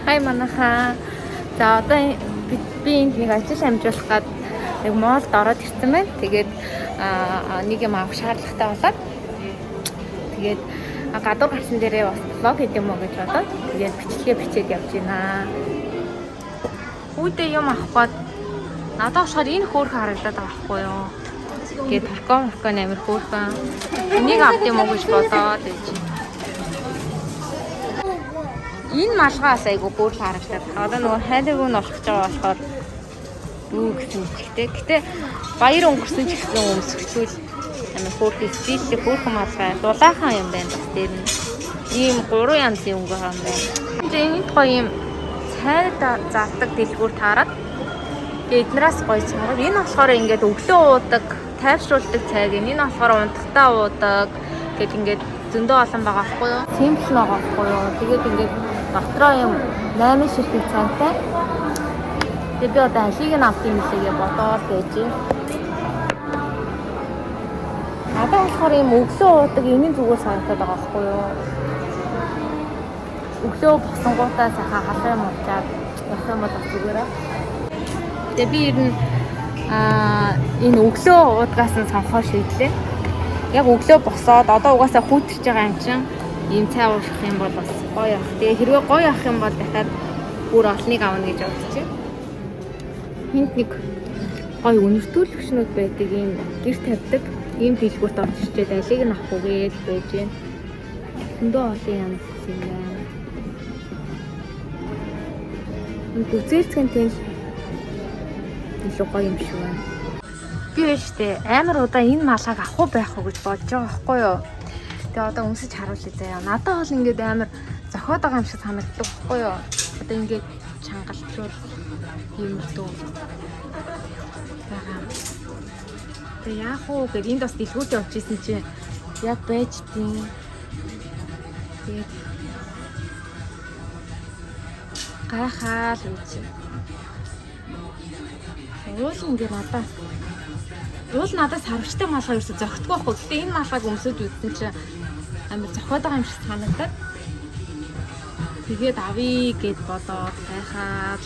Хай манайхаа. За одоо би энд нэг ажил амжуулах гээд нэг моолд ороод ирсэн байна. Тэгээд нэг юм авах шаардлагатай болоод тэгээд гадуур гарсан дээрээ бас блог хийх юм уу гэж бодоод тэгээд бичлэгээ бичээд явж байна. Үүдээ юм авах гээд надад болохоор энэ хөөрхөн харагдаад байгаа байхгүй юу? Тэгээд толкон амир хөөрхөн. Энийг авт юм уу гэж бодоод байж. Энэ малгаас айгу хөөрхөн харагдаад. Одоо нөгөө хайлгыг нь олох гэж байгаа болохоор дүү гэсэн чигтэй. Гэтэ баяр өнгөрсөн ч гэсэн өмсгчүүл амир хөөрхөн стилтэй хөөрхөн малгай дулаахан юм байна бас дээр нь. Ийм 3 янзын өнгө хаан байна. Энэ гоё юм цайд завдаг дэлгүүр таарад эднээс гоё цайгаар энэ болохоор ингээд өглөө уудаг, тайвшруулдаг цайг энэ болохоор унтахтаа уудаг гэд ингээд зөндөө олон байгаа байхгүй юу? Симпл байгаа байхгүй юу? Тэгээд ингээд дотроо юм 8 ширхэг цайтай. Тэгээд би одоо алийг нь авах юм лээгээ бодоод байж. Надад болохоор юм өглөө уудаг энийн зүгээр санагдаад байгаа байхгүй юу? Өглөө босонгуудаа сайхан халах юм уучаад явах юм бол зүгээр аа. Тэгээ би ер нь энэ өглөө уудгаас нь сонхоо шийдлээ. Яг өглөө босоод одоо угаасаа хүүтэрч байгаа юм чинь ийм цай ууших юм бол бас гоё ах. Тэгээ хэрвээ гоё ах юм бол дахиад бүр олныг авна гэж бодчих. Хинт нэг гоё үнэртүүлэгчнүүд байдаг ийм гэр тавьдаг ийм дэлгүүрт орж ирчээд алийг нь авах үгээд байж гэн. Өндөө олон янз юм байна. Бүзээлцгэн тэл илүү гоё юм шиг байна. Би өөштэй амар удаа энэ малгайг авах уу байх уу гэж бодож байгаа байхгүй юу. Тэгээ одоо өмсөж харуулъя заяа. Надад бол ингээд амар зохиод байгаа юм шиг санагддаг байхгүй юу. Одоо ингээд чангалчуул юм дөө. Тэгээ яах уу гэд энд бас дэлгүүртээ очижсэн чинь яг байж тийм. Тэгээд гайхаал үуч. Уул ингээд надаас харвчтай малгай ерөөсө зөгтгөө байхгүй. Гэтэ энэ малгайг өмсөж үзсэн чинь амар зохиод байгаа юм шиг санагдаад. Тэгээд авъя гэд бодоод гайхаад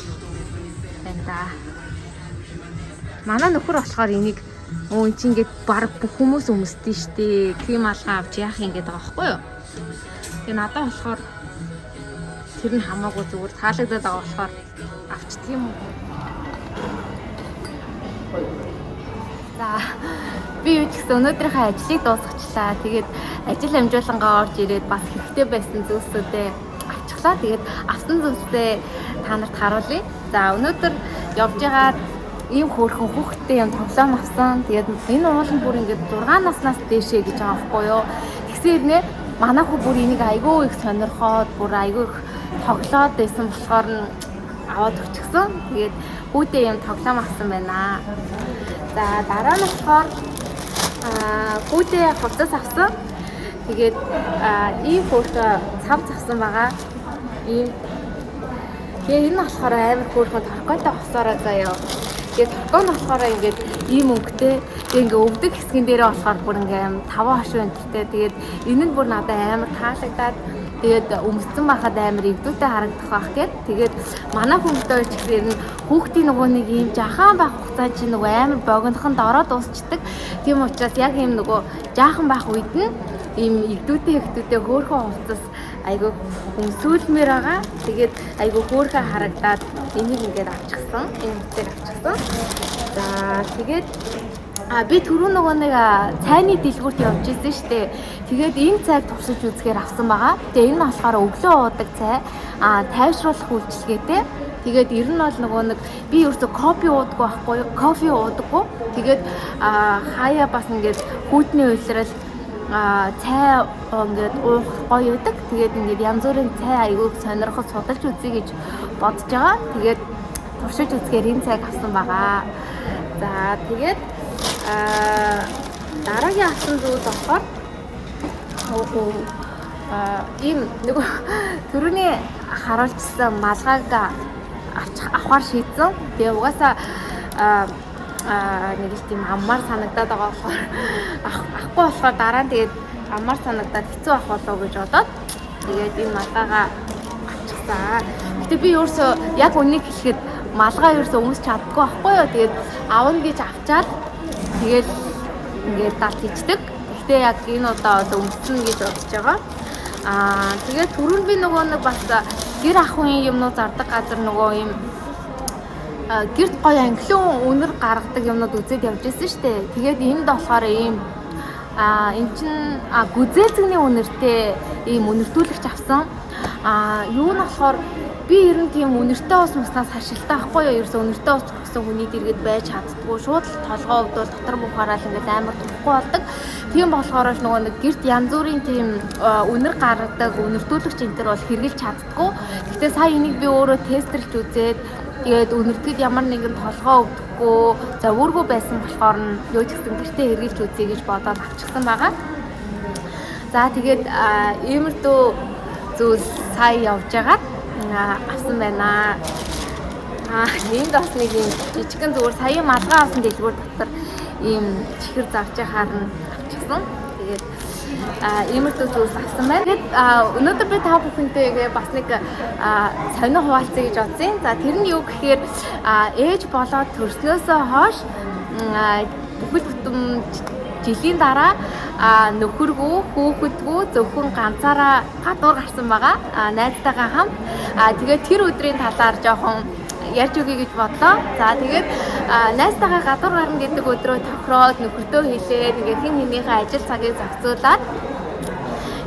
байна да. Манай нөхөр болохоор энийг өө чи ингээд баг бүх хүмүүс өмсдөө штэ. Тийм малгай авч яах юм гээд байгаа байхгүй юу? Тэгээ надад болохоор тэр нь хамаагүй зүгээр таалагдаад байгаа болохоор авчдаг юм уу? За би юу ч гэсэн өнөөдрийнхөө ажлыг дуусгачлаа. Тэгээд ажил амжуулангаа орж ирээд бас хэрэгтэй байсан зүйлсүүдээ авчихлаа. Тэгээд авсан зүйлсээ та нарт харуулъя. За өнөөдөр явж байгаа ийм хөөрхөн хүүхдтэй юм тоглоом авсан. Тэгээд энэ уул нь бүр ингээд 6 наснаас дээшээ гэж байгаа байхгүй юу? Тэгсэн нэ манай хүү бүр энийг айгүй их сонирхоод бүр айгүй их тоглоод байсан болохоор нь аваад өчгсөн. Тэгээд хүүтэй юм тоглоом авсан байна. За дараа нь болохоор хүүтэй хувцас авсан. Тэгээд ийм хөөрхөн цав авсан байгаа. Ийм. Тэгээ энэ болохоор амар хөөрхөн торкотой хувцаараа заяа. Тэгээд торкон болохоор ингээд ийм өнгөтэй. Ингээ өвдөг хэсгэн дээрээ болохоор бүр ингээм 5 хошуу өнтертэй. Тэгээд энэ нь бүр надад амар таалагдаад тэгээд өмссөн байхад амар өвдөлтөй харагдах байх гээд тэгээд манай хүмүүстээ ч гэсэн энэ хүүхдийн нөгөө нэг ийм жахан байх хугацаа чинь нөгөө амар богинохон дороо дуусчдаг. Тийм учраас яг ийм нөгөө жаахан байх үед нь ийм өвдөлтөй хөөрхөн хувцас айгүй өмсүүлмээр байгаа. Тэгээд айгүй хөөрхөн харагдаад энийг ингээд авчихсан. Энэ хүчээр авчихсан. За тэгээд би түрүү нөгөө нэг цайны дэлгүүрт явж ирсэн шүү дээ. Тэгээд энэ цайг туршиж үзэхээр авсан байгаа. Тэгээ энэ нь болохоор өглөө уудаг цай, тайвшруулах үйлчилгээтэй. Тэгээд ер нь бол нөгөө нэг би ерөөсө кофе уудаггүй байхгүй юу? Кофе уудаггүй. Тэгээд хаяа бас ингээд хүүтний уйлрал цай ингээд уух гоё байдаг. Тэгээд ингээд янз бүрийн цай айгүйг сонирхож судалж үзье гэж бодож байгаа. Тэгээд туршиж үзэхээр энэ цайг авсан байгаа. За тэгээд дараагийн авсан зүйл болохоор ийм нөгөө түрүүний харуулжсан малгайг авахар шийдсэн. Тэгээ угаасаа нэг их тийм аммаар санагдаад байгаа болохоор авахгүй болохоор дараа нь тэгээд аммаар санагдаад хэцүү ах болоо гэж бодоод тэгээд энэ малгайгаа авчихсан. Гэтэ би ерөөсөө яг үнийг хэлэхэд малгай ерөөсөө өмсч чаддаггүй байхгүй юу. Тэгээд авна гэж авчаад тэгээд ингээд далд ичдэг. Гэхдээ яг энэ удаа одоо өмснө гэж бодож байгаа. Тэгээд түрүүн би нөгөө нэг бас гэр ахуйн юмнууд зардаг газар нөгөө юм гэрт гоё англиун үнэр гаргадаг юмнууд үзээд явж байсан шүү дээ. Тэгээд энд болохоор ийм энэ чинь гүзээцэгний үнэртэй ийм үнэртүүлэгч авсан. Юу нь болохоор би ер нь тийм үнэртэй ус муснаас хашилтай ахгүй юу. Ерөөсөө үнэртэй ус гэсэн хүний дэргэд байж чаддгүй. Шууд толгоо өвдөл дотор бухараал ингээд амар тухгүй болдог. Тийм болохоор нөгөө нэг гэрт янз бүрийн тийм үнэр гаргадаг үнэртүүлэгч энэ төр бол хэрэгжилж чаддгүй. Гэхдээ сая энийг би өөрөө тестерлж үзээд тэгээд үнэртгэд ямар нэгэн толгоо өвдөхгүй зөвөргөө байсан болохоор нь юу ч гэсэн гэртээ хэрэгжилж үзье гэж бодоод авчихсан байгаа. За тэгээд иймэрдүү зүйл сая явж байгаад авсан байна. Энд бас нэг юм жижигхэн зүгээр сая малгай авсан дэлгүүр дотор ийм чихэр завж яхаар нь авчихсан. Тэгээд иймэрдүү зүйлс авсан байна. Тэгээд өнөөдөр би та бүхэнтэйгээ бас нэг сонио хуваалцъя гэж бодсон. За тэр нь юу гэхээр ээж болоод төрснөөсөө хойш бүхэл бүтэн жилийн дараа нөхөргөө хүүхэдгөө зөвхөн ганцаараа гадуур гарсан байгаа. Найзтайгаа хамт. Тэгээд тэр өдрийн талаар жоохон ярьж өгье гэж бодлоо. За тэгээд найзтайгаа гадуур гарна гэдэг өдрөө тохироод нөхөртөө хэлээд ингээд хин хинийхээ ажил цагийг зохицуулаад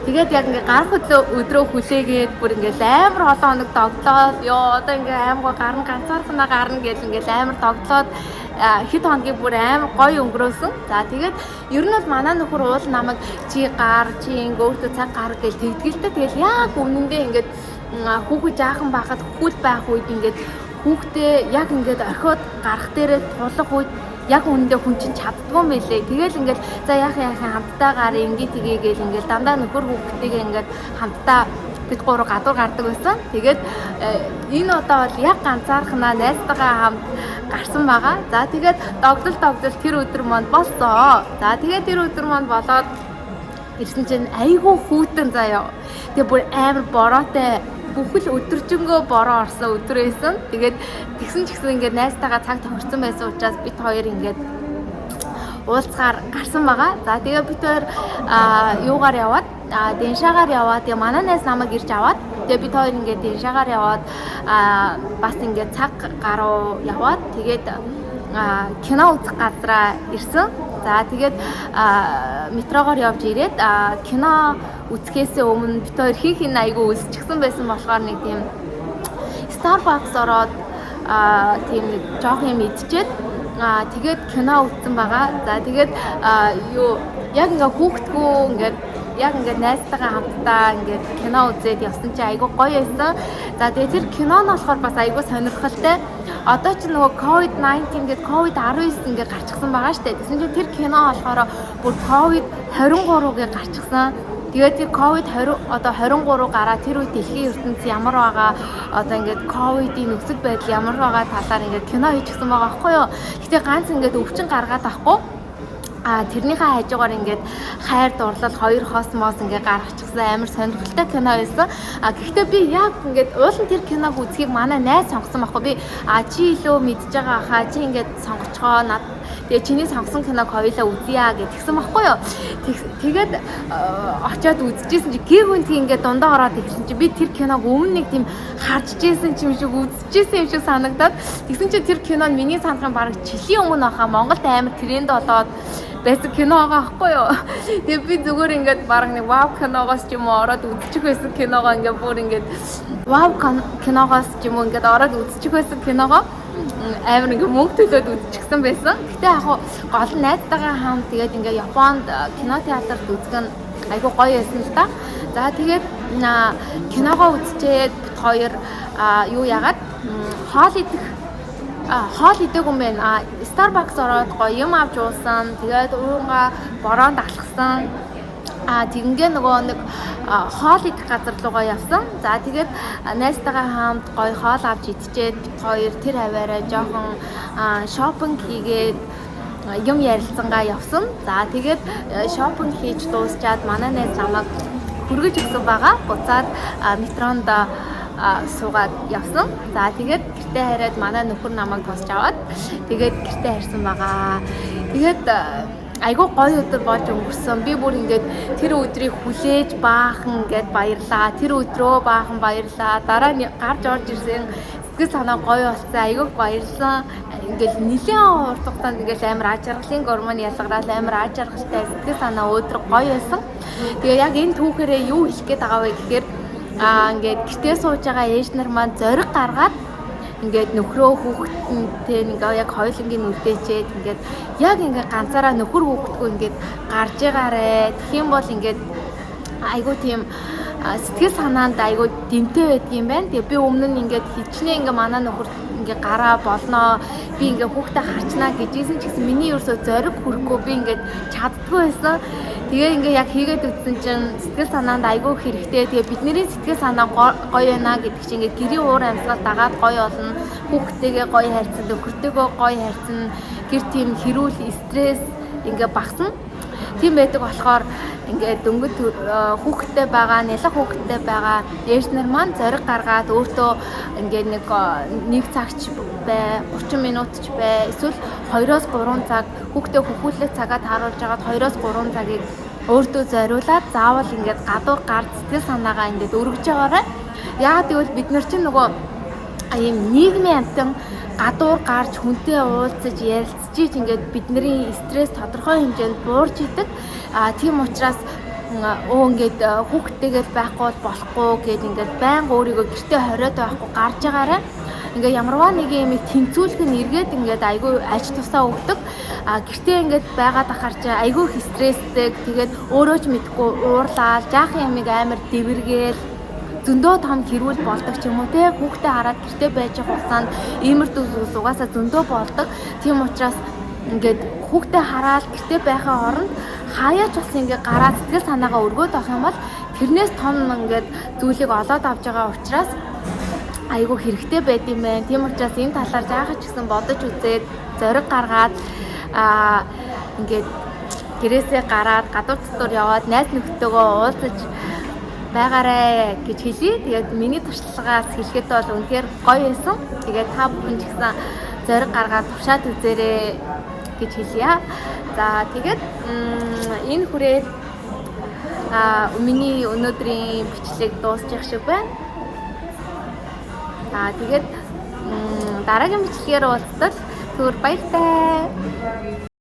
тэгээд яг ингээд гарах өдрөө хүлээгээд бүр ингээд амар олон хоног догтлоод одоо ингээд аймгаа гарна ганцаархнаа гарна гэж ингээд амар догтлоод хэд хоногийн бүр амар гоё өнгөрөөсөн. За тэгээд ер нь бол манай нөхөр уул намайг чи гар чи ингээд өөртөө цаг гар гэж тэгдгэлтэй. Тэгэл яг өмнөндөө ингээд хүүхэд жаахан байхад хүүхэд байх үед ингээд хүүхдээ яг ингээд орхиод гарах дээрээ тулах үед яг үнэндээ хүн чинь чаддгүй мэлээ. Тэгэл ингээд за яахын хамтдаа гараа ингээд тгийгээл ингээд дандаа нөхөр хүүхдтэйгээ ингээд хамтдаа бид гурав гадуур гардаг байсан. Тэгээд энэ удаа бол яг ганцаархнаа найзтайгаа хамт гарсан байгаа. За тэгээд догдол тэр өдөр манд болсоо. За тэгээд тэр өдөр манд болоод ирсэн чинь айгүй хүүтэн заяа. Тэгээ бүр амар бороотой бүхэл өдөржингөө бороо орсон өдөр байсан. Тэгээд тэгсэн ч гэсэн ингээд найзтайгаа цаг тохирсон байсан учраас бид хоёр ингээд уулзгаар гарсан байгаа. За тэгээ бид хоёр юугаар яваад деншаагаар яваад тэгээ манай найз намайг ирж аваад тэгээ бид хоёр ингээд деншаагаар яваад бас ингээд цаг гаруй яваад тэгээд кино үзэх газараа ирсэн. За тэгээд метрогоор явж ирээд кино үзэхээс өмнө бид хоёр хин айгу үлсчихсэн байсан болохоор нэг тийм Starbucks ороод тийм нэг жоох юм идчихэд тэгээд кино үзсэн байгаа. За тэгээд юу яг ингээ хүүхдгүү ингээд яг ингээд найзтайгаа хамтдаа ингээд кино үзээд явсан чи айгу гоё байсан. За тэгээд тэр кино нь болохоор бас айгу сонирхолтой. Одоо ч нөгөө COVID-19 гэдэг COVID-19 ингээд гарчихсан байгаа штэ. Тэгсэн чинь тэр кино болохоор бүр COVID-23-гээ гарчихсан. Тэгээд тэр COVID-20 одоо 23 гараа тэр үед дэлхийн ертөнц ямар байгаа одоо ингээд ковидын нөхцөл байдал ямар байгаа талаар ингээд кино хийчихсэн байгаа байхгүй юу. Гэтэ ганц ингээд өвчин гаргаад ахгүй. Тэрнийхээ хажуугаар ингээд хайр дурлал хоёр хосмос ингээд гаргачихсан амар сонирхолтой кино байсан. Гэхдээ би яг ингээд уулын тэр киног үзхийг манай найз сонгосон байхгүй. Би чи илүү мэдж байгаа хаа чи ингээд сонгочгоо над тэгээ чиний сонгосон киног хоёулаа үзье гэдгсэн байхгүй юу. Тэгээд очиод үзчихсэн чи гэр хүнтэй ингээд дундаа ороод ирсэн чи би тэр киног өмнө нэг тийм харж ижсэн юм шиг үзчихсэн юм шиг санагдаад тэгсэн чи тэр кино нь миний санахын бараг жилийн өмнө баха Монголд амар тренд болоод байсан кино байгаа байхгүй юу. Тэгээ би зүгээр ингээд бараг нэг вау киногоос ч юм уу ороод үзчих байсан киногоо ингээд бүр ингээд вау киногоос ч юм уу ингээд ороод үзчих байсан киногоо амар ингээд мөнгө төлөөд үзчихсэн байсан. Гэтэ яг гол нь найзтайгаа хамт тэгээд ингээд Японд кино театрт үзэх нь айгүй гоё байсан л та. За тэгээд киногоо үзчихэд хоёр юу яагаад хоол идэг юм байна. Starbucks ороод гоё юм авч уусан. Тэгээд уунга бороонд алхсан. Тэгингээ нөгөө нэг хоол идэх газар руугаа явсан. За тэгээд найзтайгаа хамт гоё хоол авч идчихэд хоёр тэр хаваараа жоохон шопинг хийгээд юм ярилцсангаа явсан. За тэгээд шопинг хийж дуусчаад манай найз намайг хүргэж өгсөн байгаа. Буцаад метронд суугаад явсан. За тэгээд гэртээ хараад манай нөхөр намайг тосч аваад тэгээд гэртээ харсан байгаа. Тэгээд айгүй гоё өдөр болж өнгөрсөн. Би бүр ингээд тэр өдрийг хүлээж баахан ингээд баярлаа. Тэр өдрөө баахан баярлаа. Дараа нь гарч орж ирсэн сэтгэл санаа гоё болсон. Айгүй баярлсан. Ингээд нэлээд урт хугацаанд ингээд амар аж аргалын гормон ялгараад амар аж аргалтай сэтгэл санаа өдөр гоё байсан. Тэгээ яг энэ түүхээрээ юу хэлэх гээд байгаа вэ гэхээр ингээд гэртээ сууж байгаа ээж нар маань зориг гаргаад ингээд нөхрөө хүүхдтэй ингээ яг хоёулангийн үлдээчээд ингээд яг ингээ ганцаараа нөхөр хүүхдгүй ингээд гарч байгаарэ. Тэгэх юм бол ингээд айгуу тийм сэтгэл санаанд айгуу дэмтэй байдаг юм байна. Тэгээ би өмнө нь ингээд хичнээн ингээ манай нөхөр ингээ гараа болноо. Би ингээ хүүхдээ харчнаа гэжсэн ч гэсэн миний ерөөсөө зориг хүрэхгүй би ингээд чаддгүй байсан. Тэгээ ингээ яг хийгээд үтсэн чинь сэтгэл санаанд айгүй хэрэгтэй. Тэгээ бидний сэтгэл санаа гоё байна гэдэг чинь ингээ гэрийн уур амьсгал дагаад гоё болно. Хүүхдтэйгээ гоё харьцан, нөхөртэйгээ гоё харьцан, гэр тийм хэрүүл, стресс ингээ багасна. Тийм байдаг болохоор ингээд дөнгөж хүүхдтэй байгаа, нялх хүүхдтэй байгаа ээж нар маань зориг гаргаад өөртөө ингээд нэг цагч бай, 30 минут ч бай, эсвэл 2-3 цаг хүүхдээ хөхүүлэх цагаа тааруулж агаад 2-3 цагийг өөртөө зориулаад заавал ингээд гадуур гарч сэтгэл санаагаа ингээд өргөж байгаарай. Яагаад гэвэл бид нар чинь нөгөө ийм нийгмийн амтан гадуур гарч хүнтэй уулзаж ярилцж ингээд бидний стресс тодорхой хэмжээнд буурч идэг. Тийм учраас ингээд хүүхдтэйгээ байхгүй болохгүй гэд ингээд байнга өөрийгөө гэртээ хориод байхгүй гарч байгаарай. Ингээ ямарваа нэг юм тэнцүүлэх нь эргээд ингээд айгүй аж тусаа өгдөг. Гэртээ ингээд байгаад ахаар чи айгүй их стресстэй. Тэгээд өөрөө ч мэдгүй уурлаад жаахан ямиг амар дэвэргээл зөндөө том хэрүүл болдог ч юм уу те. Хүүхдээ хараад гэртээ байж байгаа хугацаанд иймэрдүү зүйлс угаасаа зөндөө болдог. Тийм учраас ингээд хүүхдээ хараад гэртээ байхаа оронд хаяач бас ингээд гараад сэтгэл санаагаа өргөөд авах юм бол тэрнээс том ингээд зүйлийг олоод авч байгаа учраас айгүй хэрэгтэй байд юм байна. Тийм учраас энэ талаар жаахан ч гэсэн бодож үзээд зориг гаргаад ингээд гэрээсээ гараад гадуур дотор яваад найз нөхдөдөө уулзаж байгаарэ гэж хэлье. Тэгээд миний туршлагаас хэлэхэд бол үнэхээр гоё байсан. Тэгээд та бүхэн ч гэсэн зориг гаргаад тушаад үзээрэй гэж хэлье. За тэгээд энэ хүрээд миний өнөөдрийн бичлэг дуусчих шиг байна. Тэгээд дараагийн бичлэгээр уулзтал түр баяртай.